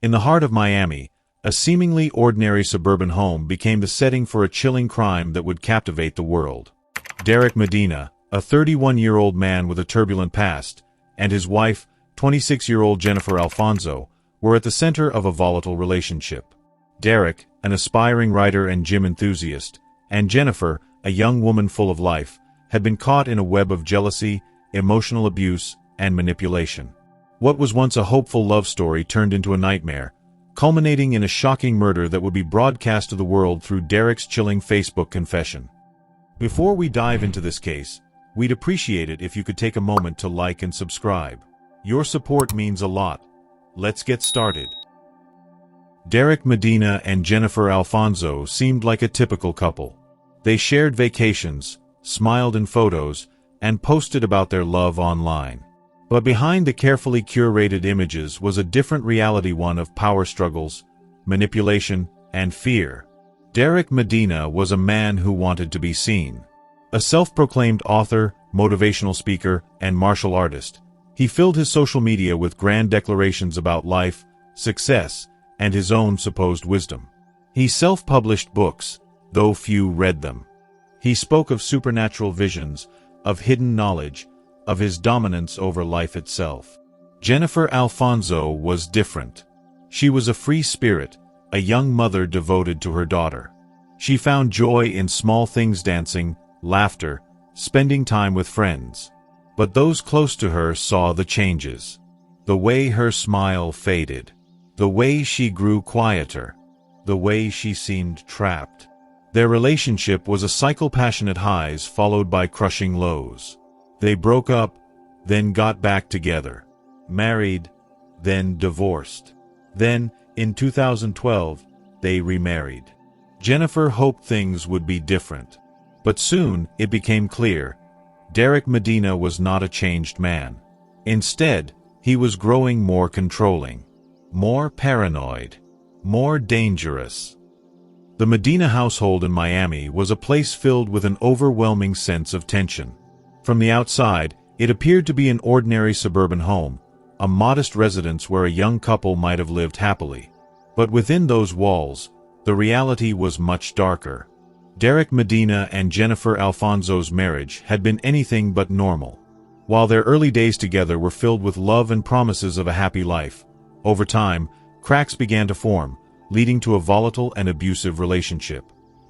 In the heart of Miami, a seemingly ordinary suburban home became the setting for a chilling crime that would captivate the world. Derek Medina, a 31-year-old man with a turbulent past, and his wife, 26-year-old Jennifer Alfonso, were at the center of a volatile relationship. Derek, an aspiring writer and gym enthusiast, and Jennifer, a young woman full of life, had been caught in a web of jealousy, emotional abuse, and manipulation. What was once a hopeful love story turned into a nightmare, culminating in a shocking murder that would be broadcast to the world through Derek's chilling Facebook confession. Before we dive into this case, we'd appreciate it if you could take a moment to like and subscribe. Your support means a lot. Let's get started. Derek Medina and Jennifer Alfonso seemed like a typical couple. They shared vacations, smiled in photos, and posted about their love online. But behind the carefully curated images was a different reality, one of power struggles, manipulation, and fear. Derek Medina was a man who wanted to be seen. A self-proclaimed author, motivational speaker, and martial artist, he filled his social media with grand declarations about life, success, and his own supposed wisdom. He self-published books, though few read them. He spoke of supernatural visions, of hidden knowledge, of his dominance over life itself. Jennifer Alfonso was different. She was a free spirit, a young mother devoted to her daughter. She found joy in small things: dancing, laughter, spending time with friends. But those close to her saw the changes. The way her smile faded. The way she grew quieter. The way she seemed trapped. Their relationship was a cycle: passionate highs followed by crushing lows. They broke up, then got back together. Married, then divorced. Then, in 2012, they remarried. Jennifer hoped things would be different. But soon, it became clear, Derek Medina was not a changed man. Instead, he was growing more controlling, more paranoid, more dangerous. The Medina household in Miami was a place filled with an overwhelming sense of tension. From the outside, it appeared to be an ordinary suburban home, a modest residence where a young couple might have lived happily. But within those walls, the reality was much darker. Derek Medina and Jennifer Alfonso's marriage had been anything but normal. While their early days together were filled with love and promises of a happy life, over time, cracks began to form, leading to a volatile and abusive relationship.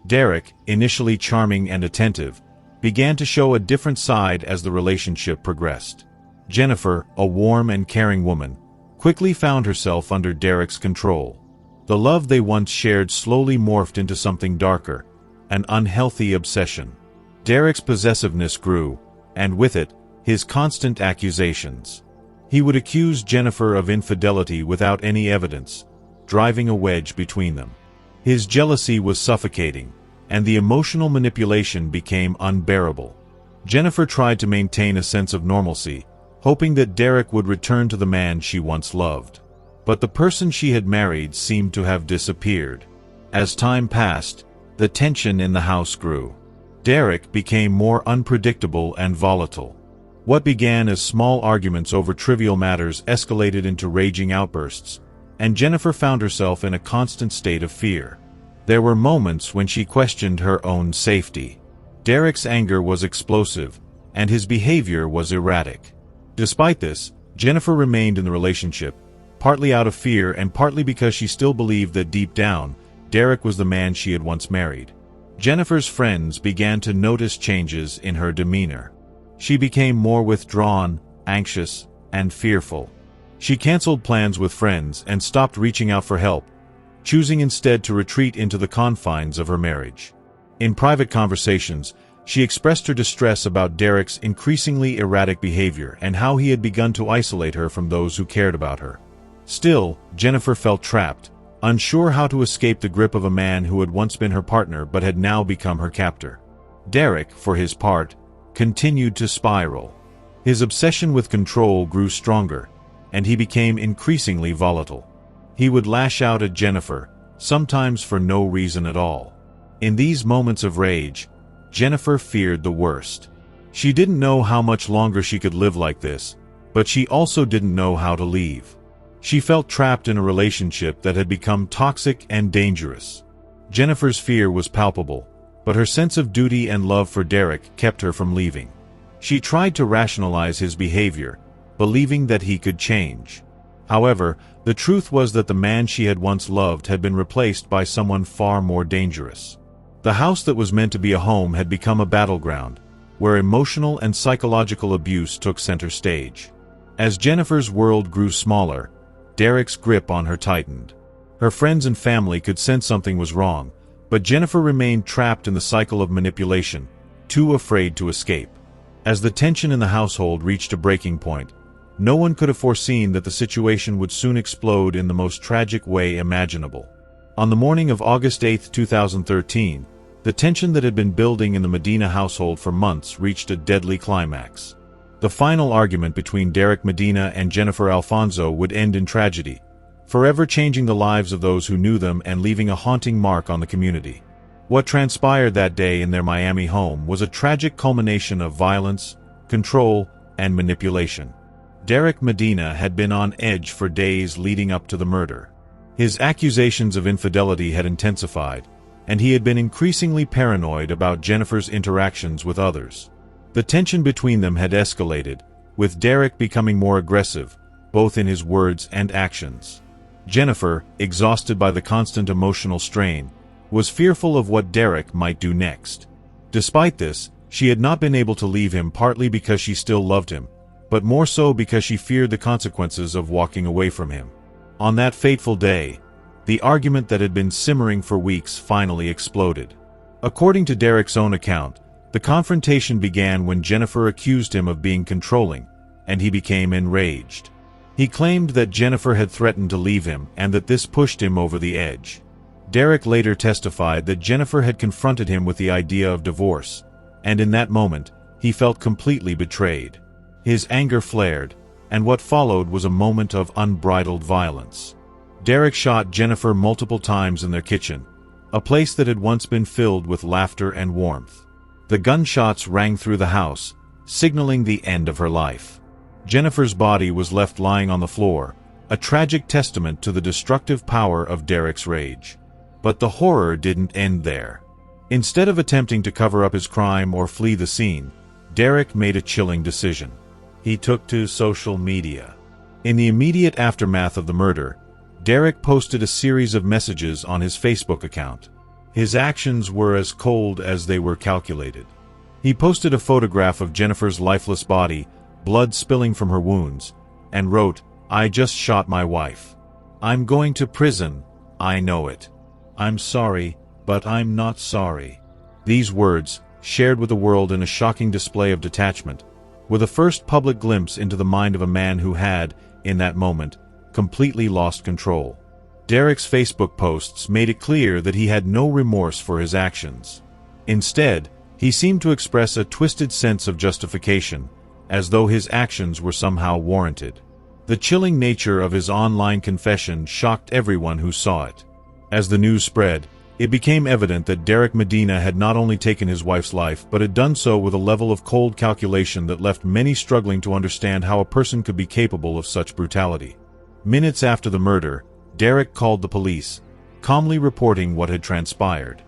Derek, initially charming and attentive, began to show a different side as the relationship progressed. Jennifer, a warm and caring woman, quickly found herself under Derek's control. The love they once shared slowly morphed into something darker, an unhealthy obsession. Derek's possessiveness grew, and with it, his constant accusations. He would accuse Jennifer of infidelity without any evidence, driving a wedge between them. His jealousy was suffocating, and the emotional manipulation became unbearable. Jennifer tried to maintain a sense of normalcy, hoping that Derek would return to the man she once loved. But the person she had married seemed to have disappeared. As time passed, the tension in the house grew. Derek became more unpredictable and volatile. What began as small arguments over trivial matters escalated into raging outbursts, and Jennifer found herself in a constant state of fear. There were moments when she questioned her own safety. Derek's anger was explosive, and his behavior was erratic. Despite this, Jennifer remained in the relationship, partly out of fear and partly because she still believed that deep down, Derek was the man she had once married. Jennifer's friends began to notice changes in her demeanor. She became more withdrawn, anxious, and fearful. She canceled plans with friends and stopped reaching out for help, choosing instead to retreat into the confines of her marriage. In private conversations, she expressed her distress about Derek's increasingly erratic behavior and how he had begun to isolate her from those who cared about her. Still, Jennifer felt trapped, unsure how to escape the grip of a man who had once been her partner but had now become her captor. Derek, for his part, continued to spiral. His obsession with control grew stronger, and he became increasingly volatile. He would lash out at Jennifer, sometimes for no reason at all. In these moments of rage, Jennifer feared the worst. She didn't know how much longer she could live like this, but she also didn't know how to leave. She felt trapped in a relationship that had become toxic and dangerous. Jennifer's fear was palpable, but her sense of duty and love for Derek kept her from leaving. She tried to rationalize his behavior, believing that he could change. However, the truth was that the man she had once loved had been replaced by someone far more dangerous. The house that was meant to be a home had become a battleground, where emotional and psychological abuse took center stage. As Jennifer's world grew smaller, Derek's grip on her tightened. Her friends and family could sense something was wrong, but Jennifer remained trapped in the cycle of manipulation, too afraid to escape. As the tension in the household reached a breaking point, no one could have foreseen that the situation would soon explode in the most tragic way imaginable. On the morning of August 8, 2013, the tension that had been building in the Medina household for months reached a deadly climax. The final argument between Derek Medina and Jennifer Alfonso would end in tragedy, forever changing the lives of those who knew them and leaving a haunting mark on the community. What transpired that day in their Miami home was a tragic culmination of violence, control, and manipulation. Derek Medina had been on edge for days leading up to the murder. His accusations of infidelity had intensified, and he had been increasingly paranoid about Jennifer's interactions with others. The tension between them had escalated, with Derek becoming more aggressive, both in his words and actions. Jennifer, exhausted by the constant emotional strain, was fearful of what Derek might do next. Despite this, she had not been able to leave him, partly because she still loved him, but more so because she feared the consequences of walking away from him. On that fateful day, the argument that had been simmering for weeks finally exploded. According to Derek's own account, the confrontation began when Jennifer accused him of being controlling, and he became enraged. He claimed that Jennifer had threatened to leave him and that this pushed him over the edge. Derek later testified that Jennifer had confronted him with the idea of divorce, and in that moment, he felt completely betrayed. His anger flared, and what followed was a moment of unbridled violence. Derek shot Jennifer multiple times in their kitchen, a place that had once been filled with laughter and warmth. The gunshots rang through the house, signaling the end of her life. Jennifer's body was left lying on the floor, a tragic testament to the destructive power of Derek's rage. But the horror didn't end there. Instead of attempting to cover up his crime or flee the scene, Derek made a chilling decision. He took to social media. In the immediate aftermath of the murder, Derek posted a series of messages on his Facebook account. His actions were as cold as they were calculated. He posted a photograph of Jennifer's lifeless body, blood spilling from her wounds, and wrote, "I just shot my wife. I'm going to prison, I know it. I'm sorry, but I'm not sorry." These words, shared with the world in a shocking display of detachment, were the first public glimpse into the mind of a man who had, in that moment, completely lost control. Derek's Facebook posts made it clear that he had no remorse for his actions. Instead, he seemed to express a twisted sense of justification, as though his actions were somehow warranted. The chilling nature of his online confession shocked everyone who saw it. As the news spread, it became evident that Derek Medina had not only taken his wife's life but had done so with a level of cold calculation that left many struggling to understand how a person could be capable of such brutality. Minutes after the murder, Derek called the police, calmly reporting what had transpired.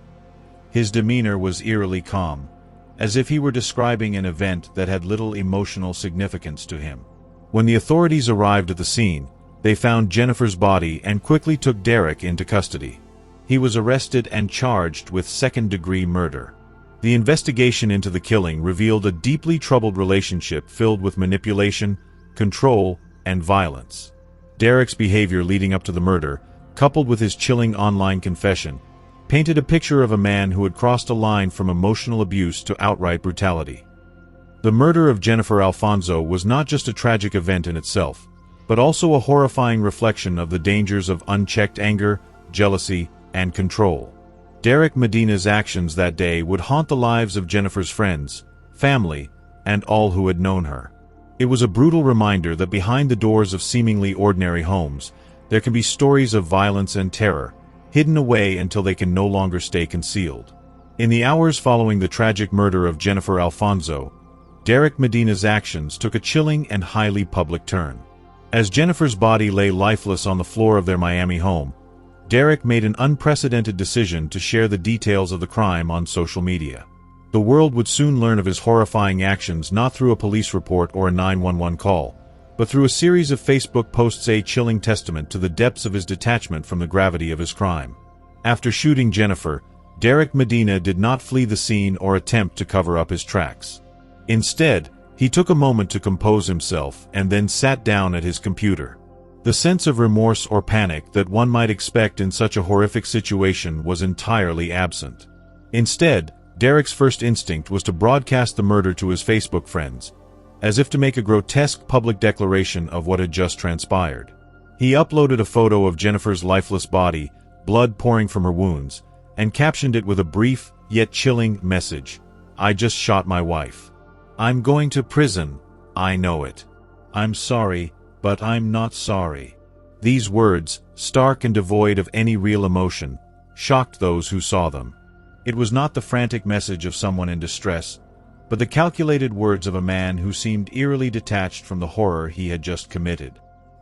His demeanor was eerily calm, as if he were describing an event that had little emotional significance to him. When the authorities arrived at the scene, they found Jennifer's body and quickly took Derek into custody. He was arrested and charged with second-degree murder. The investigation into the killing revealed a deeply troubled relationship filled with manipulation, control, and violence. Derek's behavior leading up to the murder, coupled with his chilling online confession, painted a picture of a man who had crossed a line from emotional abuse to outright brutality. The murder of Jennifer Alfonso was not just a tragic event in itself, but also a horrifying reflection of the dangers of unchecked anger, jealousy, and control. Derek Medina's actions that day would haunt the lives of Jennifer's friends, family, and all who had known her. It was a brutal reminder that behind the doors of seemingly ordinary homes, there can be stories of violence and terror, hidden away until they can no longer stay concealed. In the hours following the tragic murder of Jennifer Alfonso, Derek Medina's actions took a chilling and highly public turn. As Jennifer's body lay lifeless on the floor of their Miami home, Derek made an unprecedented decision to share the details of the crime on social media. The world would soon learn of his horrifying actions not through a police report or a 911 call, but through a series of Facebook posts, a chilling testament to the depths of his detachment from the gravity of his crime. After shooting Jennifer, Derek Medina did not flee the scene or attempt to cover up his tracks. Instead, he took a moment to compose himself and then sat down at his computer. The sense of remorse or panic that one might expect in such a horrific situation was entirely absent. Instead, Derek's first instinct was to broadcast the murder to his Facebook friends, as if to make a grotesque public declaration of what had just transpired. He uploaded a photo of Jennifer's lifeless body, blood pouring from her wounds, and captioned it with a brief, yet chilling message. "I just shot my wife. I'm going to prison, I know it. I'm sorry, but I'm not sorry." These words, stark and devoid of any real emotion, shocked those who saw them. It was not the frantic message of someone in distress, but the calculated words of a man who seemed eerily detached from the horror he had just committed.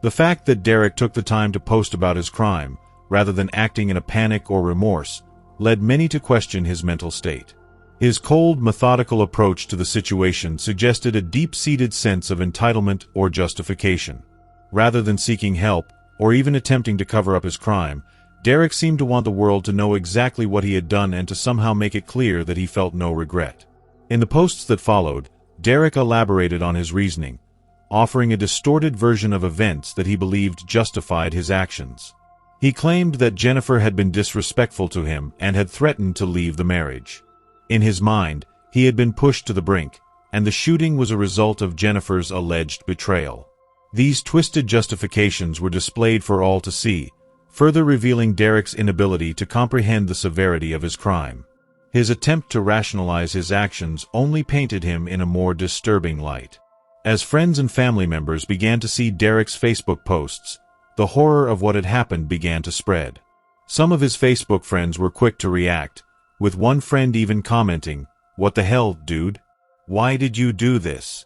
The fact that Derek took the time to post about his crime, rather than acting in a panic or remorse, led many to question his mental state. His cold, methodical approach to the situation suggested a deep-seated sense of entitlement or justification. Rather than seeking help, or even attempting to cover up his crime, Derek seemed to want the world to know exactly what he had done and to somehow make it clear that he felt no regret. In the posts that followed, Derek elaborated on his reasoning, offering a distorted version of events that he believed justified his actions. He claimed that Jennifer had been disrespectful to him and had threatened to leave the marriage. In his mind, he had been pushed to the brink, and the shooting was a result of Jennifer's alleged betrayal. These twisted justifications were displayed for all to see, further revealing Derek's inability to comprehend the severity of his crime. His attempt to rationalize his actions only painted him in a more disturbing light. As friends and family members began to see Derek's Facebook posts, the horror of what had happened began to spread. Some of his Facebook friends were quick to react, with one friend even commenting, "What the hell, dude? Why did you do this?"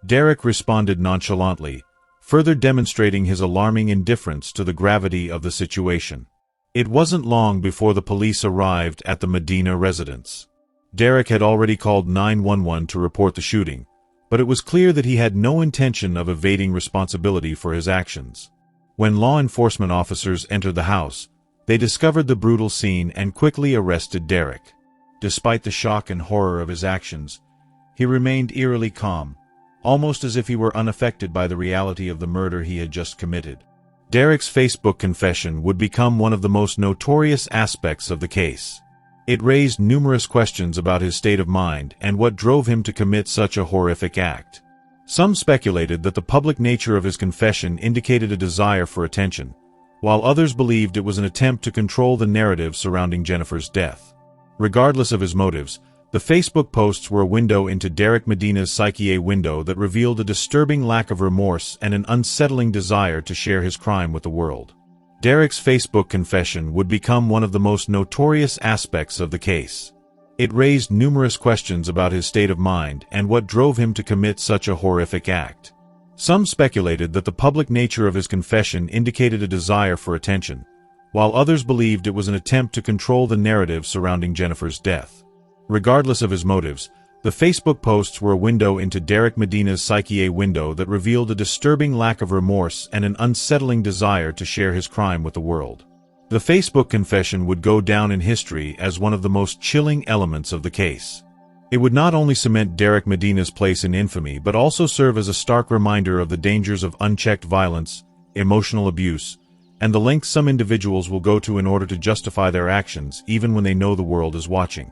Derek responded nonchalantly, further demonstrating his alarming indifference to the gravity of the situation. It wasn't long before the police arrived at the Medina residence. Derek had already called 911 to report the shooting, but it was clear that he had no intention of evading responsibility for his actions. When law enforcement officers entered the house, they discovered the brutal scene and quickly arrested Derek. Despite the shock and horror of his actions, he remained eerily calm, almost as if he were unaffected by the reality of the murder he had just committed. Derek's Facebook confession would become one of the most notorious aspects of the case. It raised numerous questions about his state of mind and what drove him to commit such a horrific act. Some speculated that the public nature of his confession indicated a desire for attention, while others believed it was an attempt to control the narrative surrounding Jennifer's death. Regardless of his motives, the Facebook posts were a window into Derek Medina's psyche, a window that revealed a disturbing lack of remorse and an unsettling desire to share his crime with the world. Derek's Facebook confession would become one of the most notorious aspects of the case. It raised numerous questions about his state of mind and what drove him to commit such a horrific act. Some speculated that the public nature of his confession indicated a desire for attention, while others believed it was an attempt to control the narrative surrounding Jennifer's death. Regardless of his motives, the Facebook posts were a window into Derek Medina's psyche, a window that revealed a disturbing lack of remorse and an unsettling desire to share his crime with the world. The Facebook confession would go down in history as one of the most chilling elements of the case. It would not only cement Derek Medina's place in infamy but also serve as a stark reminder of the dangers of unchecked violence, emotional abuse, and the lengths some individuals will go to in order to justify their actions even when they know the world is watching.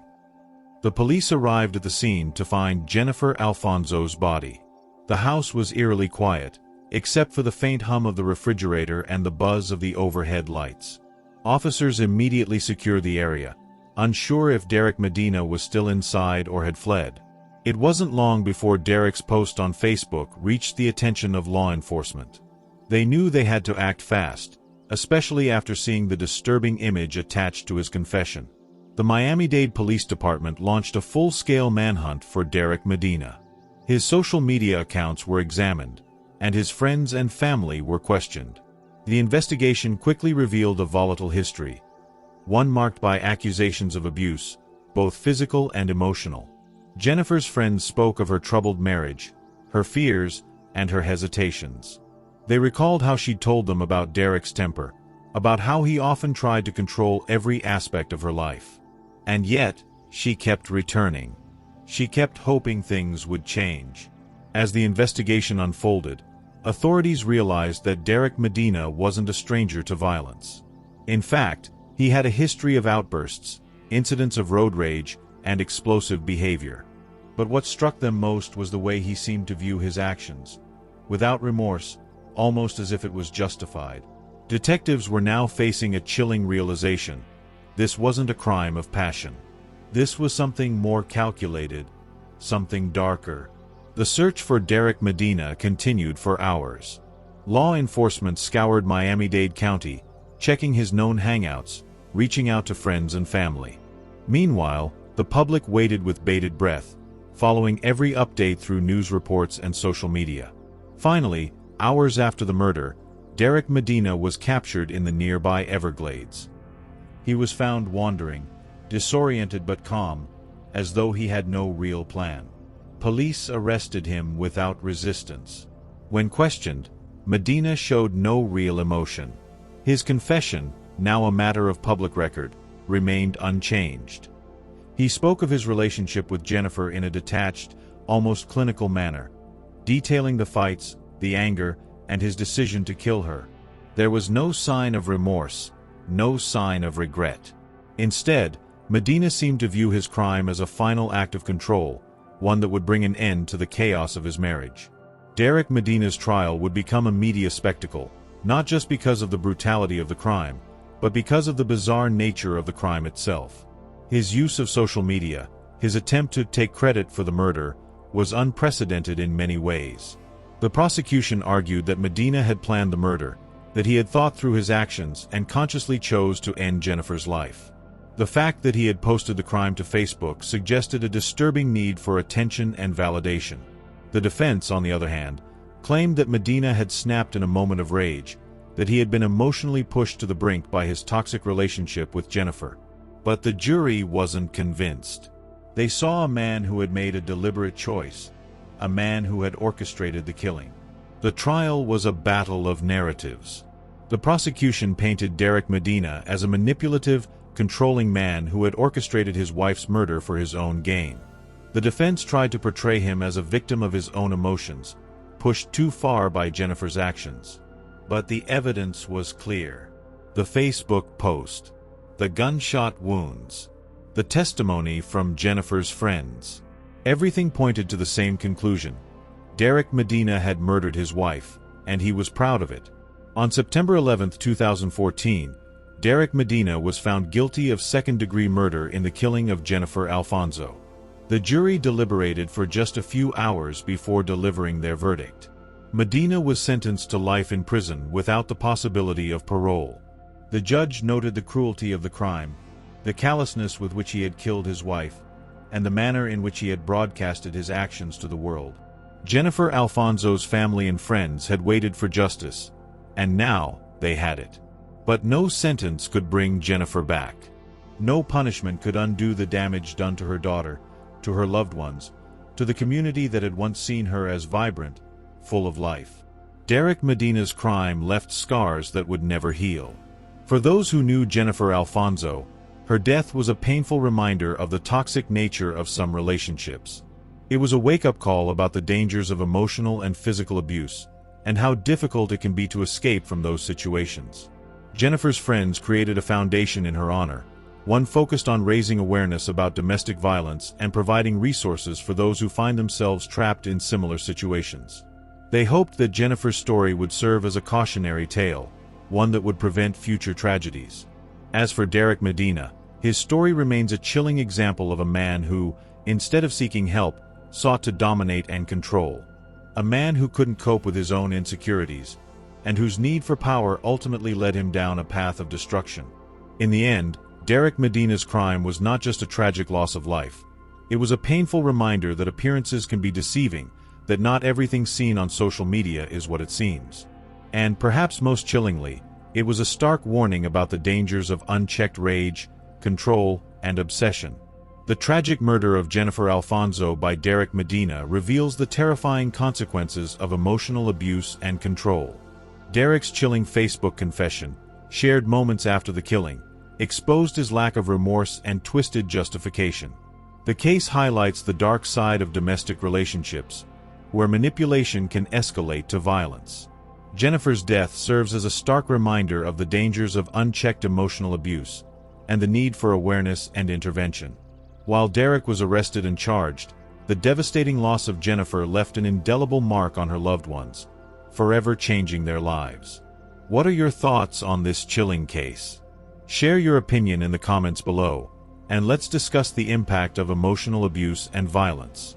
The police arrived at the scene to find Jennifer Alfonso's body. The house was eerily quiet, except for the faint hum of the refrigerator and the buzz of the overhead lights. Officers immediately secured the area, unsure if Derek Medina was still inside or had fled. It wasn't long before Derek's post on Facebook reached the attention of law enforcement. They knew they had to act fast, especially after seeing the disturbing image attached to his confession. The Miami-Dade Police Department launched a full-scale manhunt for Derek Medina. His social media accounts were examined, and his friends and family were questioned. The investigation quickly revealed a volatile history, one marked by accusations of abuse, both physical and emotional. Jennifer's friends spoke of her troubled marriage, her fears, and her hesitations. They recalled how she'd told them about Derek's temper, about how he often tried to control every aspect of her life. And yet, she kept returning. She kept hoping things would change. As the investigation unfolded, authorities realized that Derek Medina wasn't a stranger to violence. In fact, he had a history of outbursts, incidents of road rage, and explosive behavior. But what struck them most was the way he seemed to view his actions, without remorse, almost as if it was justified. Detectives were now facing a chilling realization. This wasn't a crime of passion. This was something more calculated, something darker. The search for Derek Medina continued for hours. Law enforcement scoured Miami-Dade County, checking his known hangouts, reaching out to friends and family. Meanwhile, the public waited with bated breath, following every update through news reports and social media. Finally, hours after the murder, Derek Medina was captured in the nearby Everglades. He was found wandering, disoriented but calm, as though he had no real plan. Police arrested him without resistance. When questioned, Medina showed no real emotion. His confession, now a matter of public record, remained unchanged. He spoke of his relationship with Jennifer in a detached, almost clinical manner, detailing the fights, the anger, and his decision to kill her. There was no sign of remorse, no sign of regret. Instead, Medina seemed to view his crime as a final act of control, one that would bring an end to the chaos of his marriage. Derek Medina's trial would become a media spectacle, not just because of the brutality of the crime, but because of the bizarre nature of the crime itself. His use of social media, his attempt to take credit for the murder, was unprecedented in many ways. The prosecution argued that Medina had planned the murder, that he had thought through his actions and consciously chose to end Jennifer's life. The fact that he had posted the crime to Facebook suggested a disturbing need for attention and validation. The defense, on the other hand, claimed that Medina had snapped in a moment of rage, that he had been emotionally pushed to the brink by his toxic relationship with Jennifer. But the jury wasn't convinced. They saw a man who had made a deliberate choice, a man who had orchestrated the killing. The trial was a battle of narratives. The prosecution painted Derek Medina as a manipulative, controlling man who had orchestrated his wife's murder for his own gain. The defense tried to portray him as a victim of his own emotions, pushed too far by Jennifer's actions. But the evidence was clear. The Facebook post, the gunshot wounds, the testimony from Jennifer's friends. Everything pointed to the same conclusion. Derek Medina had murdered his wife, and he was proud of it. On September 11, 2014, Derek Medina was found guilty of second-degree murder in the killing of Jennifer Alfonso. The jury deliberated for just a few hours before delivering their verdict. Medina was sentenced to life in prison without the possibility of parole. The judge noted the cruelty of the crime, the callousness with which he had killed his wife, and the manner in which he had broadcasted his actions to the world. Jennifer Alfonso's family and friends had waited for justice, and now they had it. But no sentence could bring Jennifer back. No punishment could undo the damage done to her daughter, to her loved ones, to the community that had once seen her as vibrant, full of life. Derek Medina's crime left scars that would never heal. For those who knew Jennifer Alfonso, her death was a painful reminder of the toxic nature of some relationships. It was a wake-up call about the dangers of emotional and physical abuse, and how difficult it can be to escape from those situations. Jennifer's friends created a foundation in her honor, one focused on raising awareness about domestic violence and providing resources for those who find themselves trapped in similar situations. They hoped that Jennifer's story would serve as a cautionary tale, one that would prevent future tragedies. As for Derek Medina, his story remains a chilling example of a man who, instead of seeking help, sought to dominate and control. A man who couldn't cope with his own insecurities, and whose need for power ultimately led him down a path of destruction. In the end, Derek Medina's crime was not just a tragic loss of life. It was a painful reminder that appearances can be deceiving, that not everything seen on social media is what it seems. And perhaps most chillingly, it was a stark warning about the dangers of unchecked rage, control, and obsession. The tragic murder of Jennifer Alfonso by Derek Medina reveals the terrifying consequences of emotional abuse and control. Derek's chilling Facebook confession, shared moments after the killing, exposed his lack of remorse and twisted justification. The case highlights the dark side of domestic relationships, where manipulation can escalate to violence. Jennifer's death serves as a stark reminder of the dangers of unchecked emotional abuse and the need for awareness and intervention. While Derek was arrested and charged, the devastating loss of Jennifer left an indelible mark on her loved ones, forever changing their lives. What are your thoughts on this chilling case? Share your opinion in the comments below, and let's discuss the impact of emotional abuse and violence.